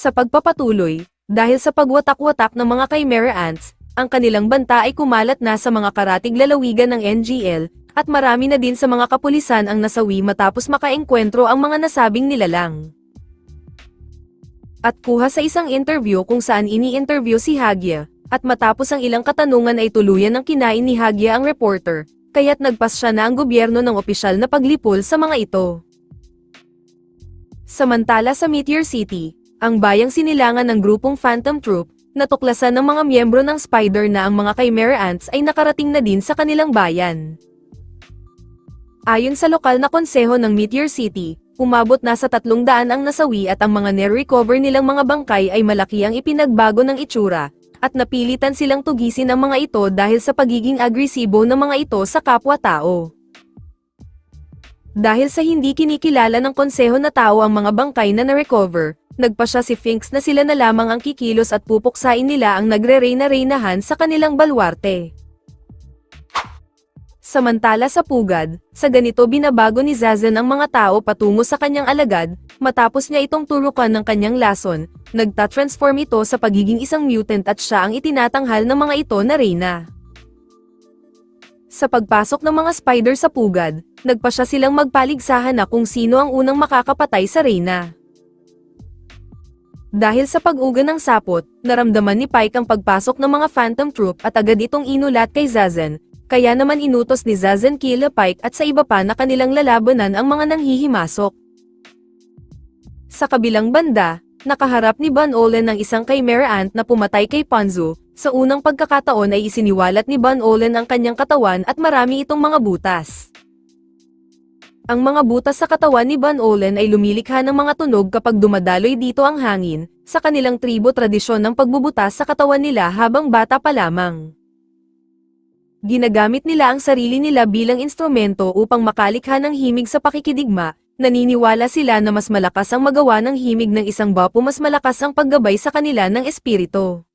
Sa pagpapatuloy, dahil sa pagwatak-watak ng mga Chimera Ants, ang kanilang banta ay kumalat na sa mga karatig lalawigan ng NGL, at marami na din sa mga kapulisan ang nasawi matapos makaengkwentro ang mga nasabing nilalang. At kuha sa isang interview kung saan ini-interview si Hagya, at matapos ang ilang katanungan ay tuluyan ng kinain ni Hagya ang reporter, kaya't nagpasya na ang gobyerno ng opisyal na paglipol sa mga ito. Samantala sa Meteor City, ang bayang sinilangan ng grupong Phantom Troop, natuklasan ng mga miyembro ng Spider na ang mga Chimera Ants ay nakarating na din sa kanilang bayan. Ayon sa lokal na konseho ng Meteor City, umabot na sa 300 ang nasawi at ang mga nare-recover nilang mga bangkay ay malaki ang ipinagbago ng itsura, at napilitan silang tugisin ang mga ito dahil sa pagiging agresibo ng mga ito sa kapwa-tao. Dahil sa hindi kinikilala ng konseho na tao ang mga bangkay na na-recover, nagpasya si Finks na sila na lamang ang kikilos at pupuksain nila ang nagre-reyna-reynahan sa kanilang balwarte. Samantala sa pugad, sa ganito binabago ni Zazen ang mga tao patungo sa kanyang alagad, matapos niya itong turukan ng kanyang lason, nagta-transform ito sa pagiging isang mutant at siya ang itinatanghal ng mga ito na reyna. Sa pagpasok ng mga spider sa pugad, nagpasya silang magpaligsahan na kung sino ang unang makakapatay sa reyna. Dahil sa pag-uga ng sapot, naramdaman ni Pike ang pagpasok ng mga Phantom Troop at agad itong inulat kay Zazen, kaya naman inutos ni Zazen kila Pike at sa iba pa na kanilang lalabanan ang mga nanghihimasok. Sa kabilang banda, nakaharap ni Van Olen ang isang Chimera Ant na pumatay kay Panzu. Sa unang pagkakataon ay isiniwalat ni Van Olen ang kanyang katawan at marami itong mga butas. Ang mga butas sa katawan ni Van Olen ay lumilikha ng mga tunog kapag dumadaloy dito ang hangin, sa kanilang tribo tradisyon ng pagbubutas sa katawan nila habang bata pa lamang. Ginagamit nila ang sarili nila bilang instrumento upang makalikha ng himig sa pakikidigma, naniniwala sila na mas malakas ang magawa ng himig ng isang bapo mas malakas ang paggabay sa kanila ng espiritu.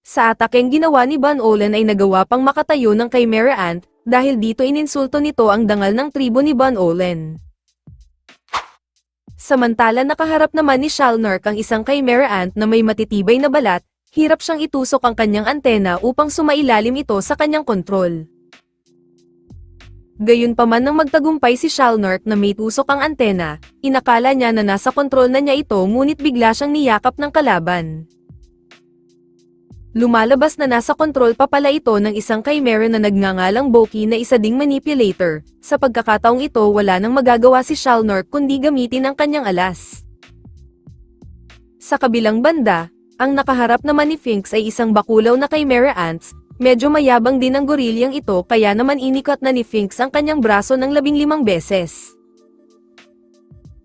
Sa atakeng ginawa ni Van Olen ay nagawa pang makatayo ng Chimera Ant, dahil dito ininsulto nito ang dangal ng tribo ni Van Olen. Samantala nakaharap naman ni Shalnark ang isang Chimera Ant na may matitibay na balat, hirap siyang itusok ang kanyang antena upang sumailalim ito sa kanyang kontrol. Gayunpaman nang magtagumpay si Shalnark na may tusok ang antena, inakala niya na nasa kontrol na niya ito ngunit bigla siyang niyakap ng kalaban. Lumalabas na nasa kontrol pa pala ito ng isang Chimera na nagngangalang Boki na isa ding manipulator. Sa pagkakataong ito wala nang magagawa si Shalnark kundi gamitin ang kanyang alas. Sa kabilang banda, ang nakaharap naman ni Finks ay isang bakulaw na Chimera Ants. Medyo mayabang din ang gorilyang ito kaya naman inikat na ni Finks ang kanyang braso ng 15 beses.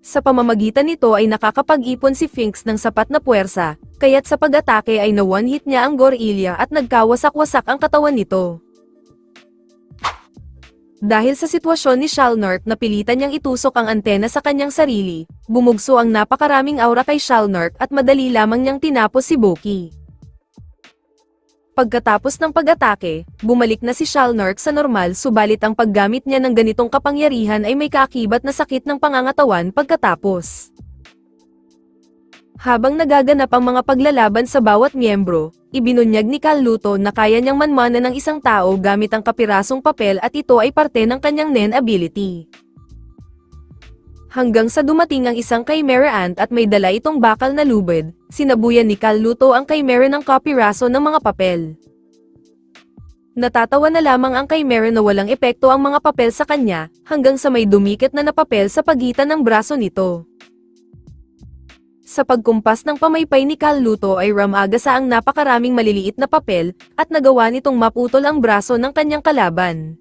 Sa pamamagitan nito ay nakakapag-ipon si Finks ng sapat na puwersa, kaya't sa pag-atake ay na-one-hit niya ang gorilya at nagkawasak-wasak ang katawan nito. Dahil sa sitwasyon ni Shalnark na pilitan niyang itusok ang antena sa kanyang sarili, bumugso ang napakaraming aura kay Shalnark at madali lamang niyang tinapos si Boki. Pagkatapos ng pag-atake, bumalik na si Shalnark sa normal subalit ang paggamit niya ng ganitong kapangyarihan ay may kaakibat na sakit ng pangangatawan pagkatapos. Habang nagaganap ang mga paglalaban sa bawat miyembro, ibinunyag ni Cal Luto na kaya niyang manmanan ng isang tao gamit ang kapirasong papel at ito ay parte ng kanyang Nen ability. Hanggang sa dumating ang isang Chimera Ant at may dala itong bakal na lubid, sinabuyan ni Cal Luto ang Chimera ng kapiraso ng mga papel. Natatawa na lamang ang Chimera na walang epekto ang mga papel sa kanya, hanggang sa may dumikit na papel sa pagitan ng braso nito. Sa pagkumpas ng pamaypay ni Cal Luto ay ramagasa ang napakaraming maliliit na papel, at nagawa nitong maputol ang braso ng kanyang kalaban.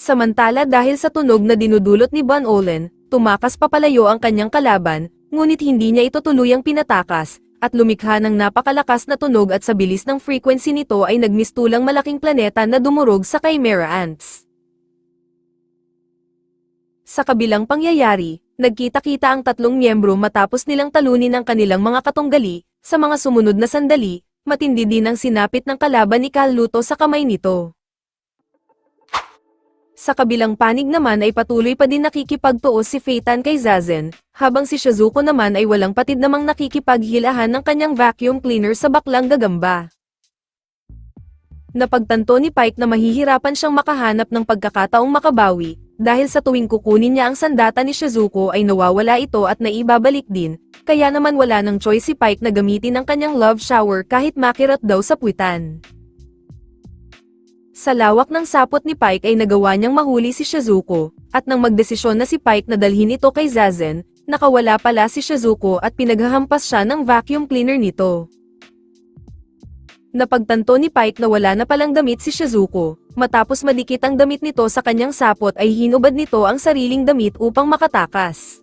Samantala dahil sa tunog na dinudulot ni Van Olen, tumakas papalayo ang kanyang kalaban, ngunit hindi niya ito tuluyang pinatakas, at lumikha ng napakalakas na tunog at sa bilis ng frequency nito ay nagmistulang malaking planeta na dumurog sa Chimera Ants. Sa kabilang pangyayari, nagkita-kita ang tatlong miyembro matapos nilang talunin ang kanilang mga katunggali. Sa mga sumunod na sandali, matindi din ang sinapit ng kalaban ni Cal Luto sa kamay nito. Sa kabilang panig naman ay patuloy pa din nakikipagtuos si Phaeton kay Zazen, habang si Shizuko naman ay walang patid namang nakikipaghilahan ng kanyang vacuum cleaner sa baklang gagamba. Napagtanto ni Pike na mahihirapan siyang makahanap ng pagkakataong makabawi, dahil sa tuwing kukunin niya ang sandata ni Shizuko ay nawawala ito at naibabalik din, kaya naman wala ng choice si Pike na gamitin ang kanyang love shower kahit makirot daw sa puwitan. Sa lawak ng sapot ni Pike ay nagawa niyang mahuli si Shizuko, at nang magdesisyon na si Pike na dalhin ito kay Zazen, nakawala pala si Shizuko at pinaghahampas siya ng vacuum cleaner nito. Napagtanto ni Pike na wala na palang damit si Shizuko, matapos madikit ang damit nito sa kanyang sapot ay hinubad nito ang sariling damit upang makatakas.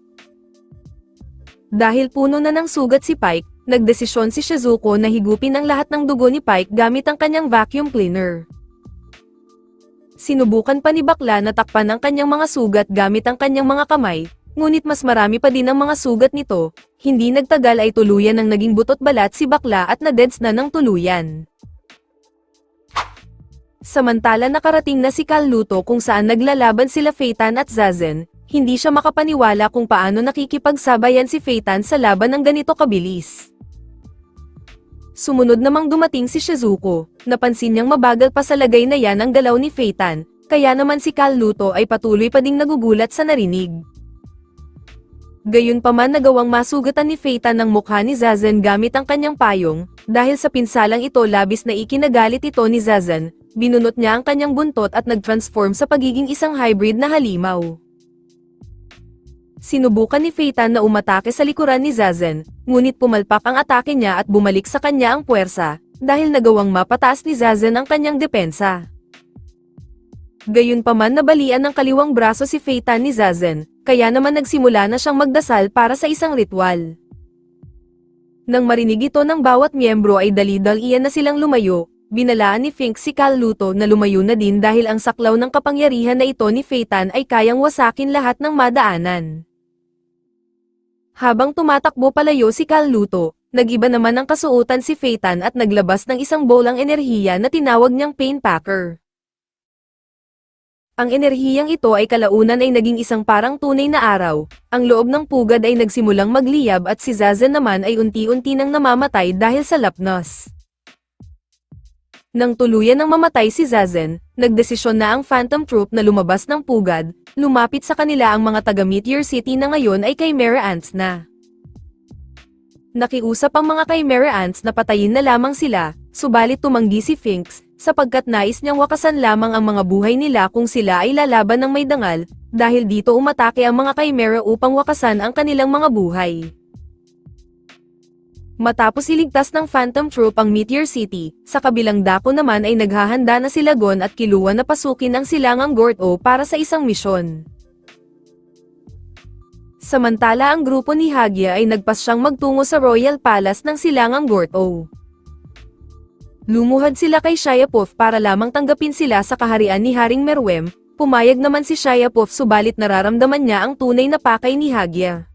Dahil puno na ng sugat si Pike, nagdesisyon si Shizuko na higupin ang lahat ng dugo ni Pike gamit ang kanyang vacuum cleaner. Sinubukan pa ni Bakla na takpan ang kanyang mga sugat gamit ang kanyang mga kamay, ngunit mas marami pa din ang mga sugat nito. Hindi nagtagal ay tuluyan ng naging butot balat si Bakla at na-deads na ng tuluyan. Samantala nakarating na si Carluto kung saan naglalaban sila Phaeton at Zazen, hindi siya makapaniwala kung paano nakikipagsabayan si Phaeton sa laban ng ganito kabilis. Sumunod namang dumating si Shizuko, napansin niyang mabagal pa sa lagay na yan ang galaw ni Phaeton, kaya naman si Carluto ay patuloy pa ding nagugulat sa narinig. Gayunpaman nagawang masugatan ni Phaeton ng mukha ni Zazen gamit ang kanyang payong, dahil sa pinsalang ito labis na ikinagalit ito ni Zazen, binunot niya ang kanyang buntot at nag-transform sa pagiging isang hybrid na halimaw. Sinubukan ni Phaeton na umatake sa likuran ni Zazen, ngunit pumalpak ang atake niya at bumalik sa kanya ang puwersa, dahil nagawang mapataas ni Zazen ang kanyang depensa. Gayunpaman nabalian ng kaliwang braso si Phaeton ni Zazen, kaya naman nagsimula na siyang magdasal para sa isang ritual. Nang marinig ito ng bawat miyembro ay dali-dalian na silang lumayo, binalaan ni Fink si Carluto na lumayo na din dahil ang saklaw ng kapangyarihan na ito ni Phaeton ay kayang wasakin lahat ng madaanan. Habang tumatakbo palayo si Carluto, nag-iba naman ang kasuotan si Phaeton at naglabas ng isang bolang enerhiya na tinawag niyang Pain Packer. Ang enerhiyang ito ay kalaunan ay naging isang parang tunay na araw, ang loob ng pugad ay nagsimulang magliyab at si Zazen naman ay unti-unti nang namamatay dahil sa lapnos. Nang tuluyan ng mamatay si Zazen, nagdesisyon na ang Phantom Troop na lumabas ng pugad, lumapit sa kanila ang mga taga Meteor City na ngayon ay Chimera Ants na. Nakiusap ang mga Chimera Ants na patayin na lamang sila, subalit tumanggi si Finks, sapagkat nais niyang wakasan lamang ang mga buhay nila kung sila ay lalaban ng may dangal, dahil dito umatake ang mga Chimera upang wakasan ang kanilang mga buhay. Matapos iligtas ng Phantom Troop ang Meteor City, sa kabilang dako naman ay naghahanda na sila Gon at Killua na pasukin ang silangang Gorto para sa isang misyon. Samantala ang grupo ni Hagya ay nagpas siyang magtungo sa Royal Palace ng silangang Gorto. Lumuhad sila kay Shayapov para lamang tanggapin sila sa kaharian ni Haring Meruem, pumayag naman si Shayapov subalit nararamdaman niya ang tunay na pakay ni Hagya.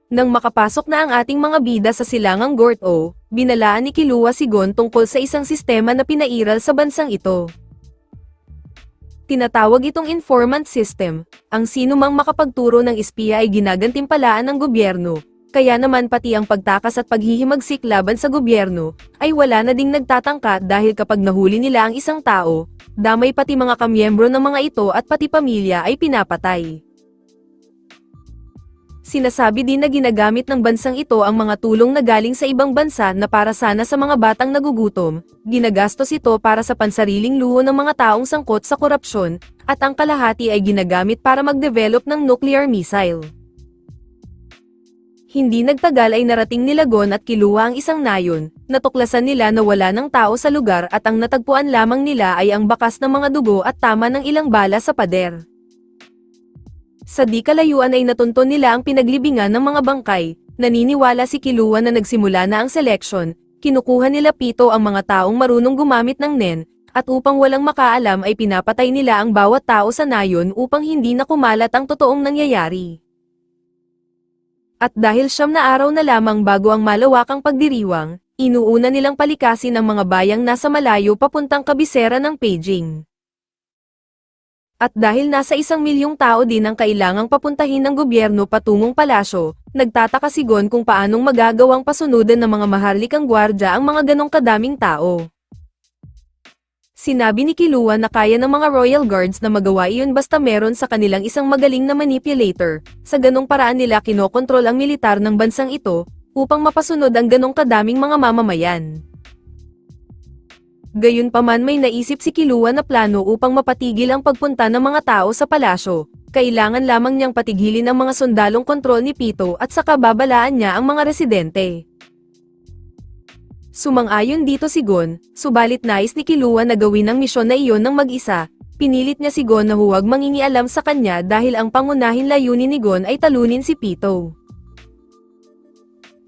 Nang makapasok na ang ating mga bida sa silangang Gorto, binalaan ni Killua si Gon tungkol sa isang sistema na pinairal sa bansang ito. Tinatawag itong informant system, ang sinumang makapagturo ng espiya ay ginagantimpalaan ng gobyerno, kaya naman pati ang pagtakas at paghihimagsik laban sa gobyerno, ay wala na ding nagtatangka dahil kapag nahuli nila ang isang tao, damay pati mga kamiyembro ng mga ito at pati pamilya ay pinapatay. Sinasabi din na ginagamit ng bansang ito ang mga tulong na galing sa ibang bansa na para sana sa mga batang nagugutom, ginagastos ito para sa pansariling luho ng mga taong sangkot sa korupsyon, at ang kalahati ay ginagamit para mag-develop ng nuclear missile. Hindi nagtagal ay narating nila Gon at Killua ang isang nayon, natuklasan nila na wala ng tao sa lugar at ang natagpuan lamang nila ay ang bakas ng mga dugo at tama ng ilang bala sa pader. Sa di kalayuan ay natunton nila ang pinaglibingan ng mga bangkay, naniniwala si Killua na nagsimula na ang seleksyon, kinukuha nila pito ang mga taong marunong gumamit ng nen, at upang walang makaalam ay pinapatay nila ang bawat tao sa nayon upang hindi na kumalat ang totoong nangyayari. At dahil 9 na araw na lamang bago ang malawakang pagdiriwang, inuuna nilang palikasin ang mga bayang nasa malayo papuntang kabisera ng Beijing. At dahil nasa 1 milyong tao din ang kailangang papuntahin ng gobyerno patungong palasyo, nagtataka si Gon kung paanong magagawang pasunudan ng mga maharlikang gwardya ang mga ganong kadaming tao. Sinabi ni Killua na kaya ng mga royal guards na magawa iyon basta meron sa kanilang isang magaling na manipulator, sa ganong paraan nila kinokontrol ang militar ng bansang ito, upang mapasunod ang ganong kadaming mga mamamayan. Gayunpaman may naisip si Killua na plano upang mapatigil ang pagpunta ng mga tao sa palasyo. Kailangan lamang niyang patigilin ang mga sundalong kontrol ni Pito at saka babalaan niya ang mga residente. Sumang-ayon dito si Gon, subalit nais ni Killua na gawin ang misyon na iyon ng mag-isa. Pinilit niya si Gon na huwag mangingialam sa kanya dahil ang pangunahin layunin ni Gon ay talunin si Pito.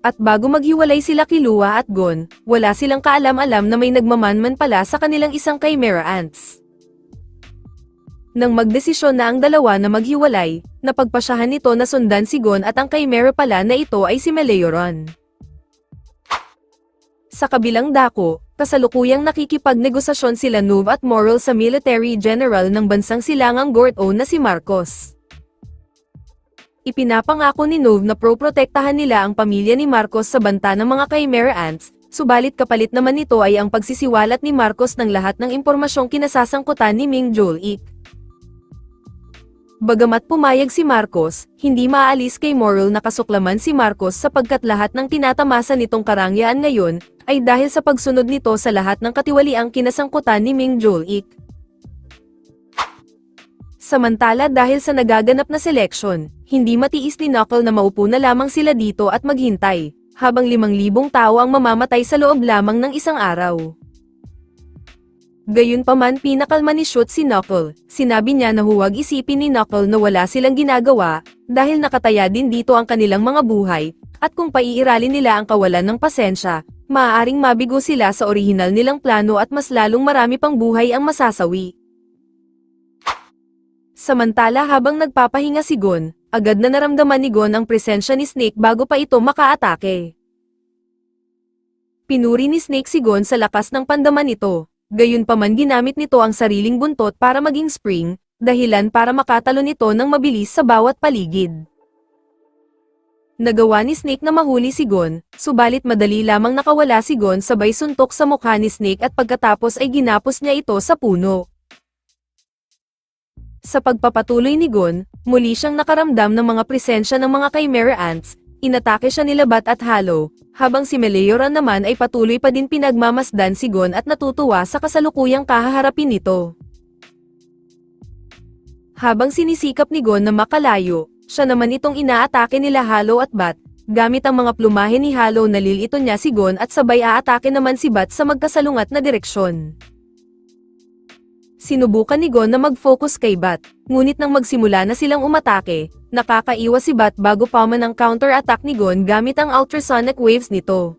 At bago maghiwalay sila Killua at Gon, wala silang kaalam-alam na may nagmamanman pala sa kanilang isang Chimera Ants. Nang magdesisyon na ang dalawa na maghiwalay, napagpasyahan nito na sundan si Gon at ang Chimera pala na ito ay si Meleoron. Sa kabilang dako, kasalukuyang nakikipagnegosasyon sila Nov at Moral sa military general ng bansang silangang Gorto na si Marcos. Ipinapangako ni Nov na proprotektahan nila ang pamilya ni Marcos sa banta ng mga Chimera Ants, subalit kapalit naman nito ay ang pagsisiwalat ni Marcos ng lahat ng impormasyong kinasasangkutan ni Ming Joel-ik. Bagamat pumayag si Marcos, hindi maaalis kay Moral na kasuklaman si Marcos sapagkat lahat ng tinatamasa nitong karangyaan ngayon, ay dahil sa pagsunod nito sa lahat ng katiwaliang kinasangkutan ni Ming Joel-ik. Samantala dahil sa nagaganap na seleksyon, hindi matiis ni Knuckle na maupo na lamang sila dito at maghintay, habang 5,000 tao ang mamamatay sa loob lamang ng isang araw. Gayunpaman pinakalma ni Shoot si Knuckle, sinabi niya na huwag isipin ni Knuckle na wala silang ginagawa, dahil nakataya din dito ang kanilang mga buhay, at kung paiiralin nila ang kawalan ng pasensya, maaaring mabigo sila sa orihinal nilang plano at mas lalong marami pang buhay ang masasawi. Samantala habang nagpapahinga si Gon, agad na naramdaman ni Gon ang presensya ni Snake bago pa ito makaatake. Pinuri ni Snake si Gon sa lakas ng pandaman nito, gayunpaman ginamit nito ang sariling buntot para maging spring, dahilan para makatalo nito ng mabilis sa bawat paligid. Nagawa ni Snake na mahuli si Gon, subalit madali lamang nakawala si Gon sabay suntok sa mukha ni Snake at pagkatapos ay ginapos niya ito sa puno. Sa pagpapatuloy ni Gon, muli siyang nakaramdam ng mga presensya ng mga Chimera Ants, inatake siya nila Bat at Hollow, habang si Meleoron naman ay patuloy pa din pinagmamasdan si Gon at natutuwa sa kasalukuyang kahaharapin nito. Habang sinisikap ni Gon na makalayo, siya naman itong inaatake nila Hollow at Bat, gamit ang mga plumahe ni Hollow nalilito niya si Gon at sabay aatake naman si Bat sa magkasalungat na direksyon. Sinubukan ni Gon na mag-focus kay Bat, ngunit nang magsimula na silang umatake, nakakaiwas si Bat bago pa man ang counter-attack ni Gon gamit ang ultrasonic waves nito.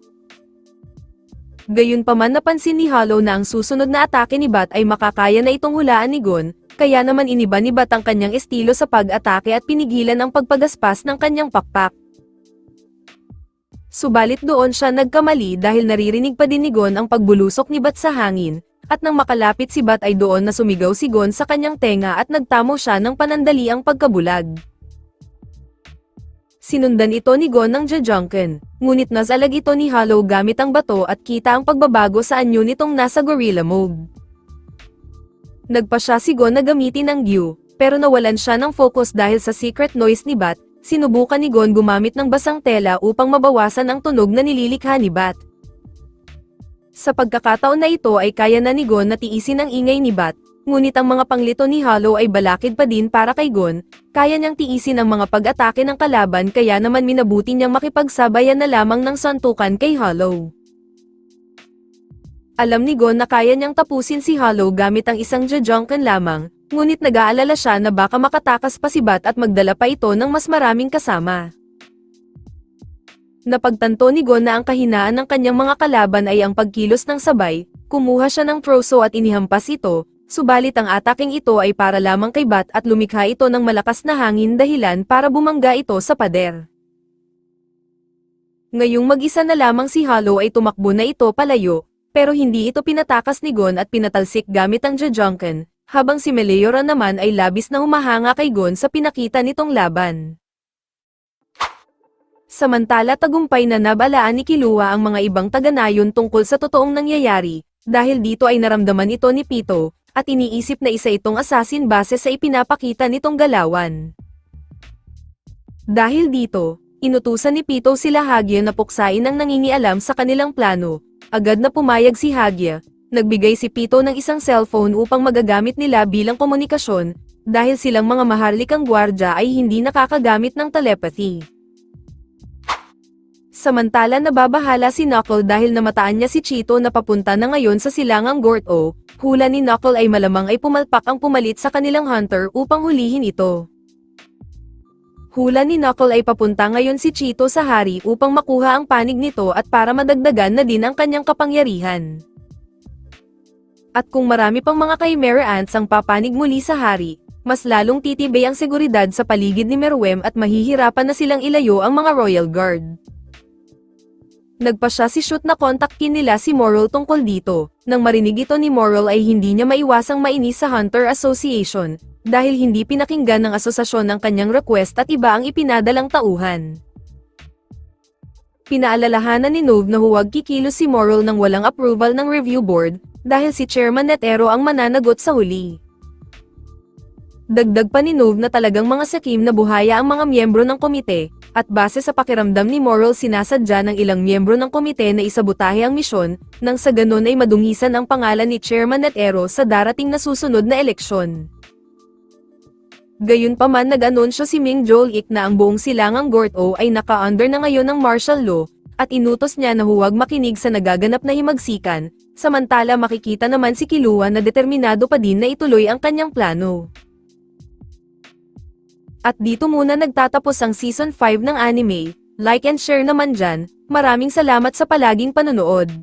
Gayunpaman napansin ni Hollow na ang susunod na atake ni Bat ay makakaya na itong hulaan ni Gon, kaya naman iniba ni Bat ang kanyang estilo sa pag-atake at pinigilan ang pagpagaspas ng kanyang pakpak. Subalit doon siya nagkamali dahil naririnig pa din ni Gon ang pagbulusok ni Bat sa hangin, at nang makalapit si Bat ay doon na sumigaw si Gon sa kanyang tenga at nagtamo siya ng panandaliang pagkabulag. Sinundan ito ni Gon ng Jajangken, ngunit nasalag ito ni Hollow gamit ang bato at kita ang pagbabago sa anyo nitong nasa gorilla mode. Nagpa siya si Gon na gamitin ang Gyu, pero nawalan siya ng focus dahil sa secret noise ni Bat. Sinubukan ni Gon gumamit ng basang tela upang mabawasan ang tunog na nililikha ni Bat. Sa pagkakataon na ito ay kaya na ni Gon na tiisin ang ingay ni Bat, ngunit ang mga panglito ni Hollow ay balakid pa din para kay Gon, kaya niyang tiisin ang mga pag-atake ng kalaban kaya naman minabuti niyang makipagsabayan na lamang ng santukan kay Hollow. Alam ni Gon na kaya niyang tapusin si Hollow gamit ang isang Jajangken lamang, ngunit nag-aalala siya na baka makatakas pa si Bat at magdala pa ito ng mas maraming kasama. Napagtanto ni Gon na ang kahinaan ng kanyang mga kalaban ay ang pagkilos ng sabay, kumuha siya ng troso at inihampas ito, subalit ang ataking ito ay para lamang kay Bat at lumikha ito ng malakas na hangin dahilan para bumangga ito sa pader. Ngayong mag-isa na lamang si Hollow ay tumakbo na ito palayo, pero hindi ito pinatakas ni Gon at pinatalsik gamit ang Jajangken, habang si Meleora naman ay labis na humahanga kay Gon sa pinakita nitong laban. Samantala tagumpay na nabalaan ni Killua ang mga ibang taga-nayon tungkol sa totoong nangyayari, dahil dito ay naramdaman ito ni Pito, at iniisip na isa itong assassin base sa ipinapakita nitong galawan. Dahil dito, inutusan ni Pito sila Hagya na puksain ang nangingialam sa kanilang plano. Agad na pumayag si Hagya, nagbigay si Pito ng isang cellphone upang magagamit nila bilang komunikasyon, dahil silang mga maharlikang gwardya ay hindi nakakagamit ng telepathy. Samantala nababahala si Knuckle dahil namataan niya si Cheeto na papunta na ngayon sa silangang Gorto. Hula ni Knuckle ay malamang ay pumalpak ang pumalit sa kanilang hunter upang hulihin ito. Hula ni Knuckle ay papunta ngayon si Cheeto sa hari upang makuha ang panig nito at para madagdagan na din ang kanyang kapangyarihan. At kung marami pang mga Chimera Ants ang papanig muli sa hari, mas lalong titibay ang seguridad sa paligid ni Meruem at mahihirapan na silang ilayo ang mga Royal Guard. Nagpa siya si Shoot na kontakin nila si Moral tungkol dito. Nang marinig ito ni Moral ay hindi niya maiwasang mainis sa Hunter Association, dahil hindi pinakinggan ng asosasyon ang kanyang request at iba ang ipinadalang tauhan. Pinaalalahanan ni Nove na huwag kikilos si Moral nang walang approval ng review board, dahil si Chairman Netero ang mananagot sa huli. Dagdag pa ni Nove na talagang mga sakim na buhaya ang mga miyembro ng komite, at base sa pakiramdam ni Moral sinasadya ng ilang miyembro ng komite na isabutahe ang misyon, nang sa ganon ay madungisan ang pangalan ni Chairman Netero sa darating na susunod na eleksyon. Gayunpaman nag-anunsyo si Ming Jolik na ang buong silangang Gorto ay naka-under na ngayon ng martial law, at inutos niya na huwag makinig sa nagaganap na himagsikan, samantala makikita naman si Killua na determinado pa din na ituloy ang kanyang plano. At dito muna nagtatapos ang Season 5 ng anime. Like and share naman dyan. Maraming salamat sa palaging panonood.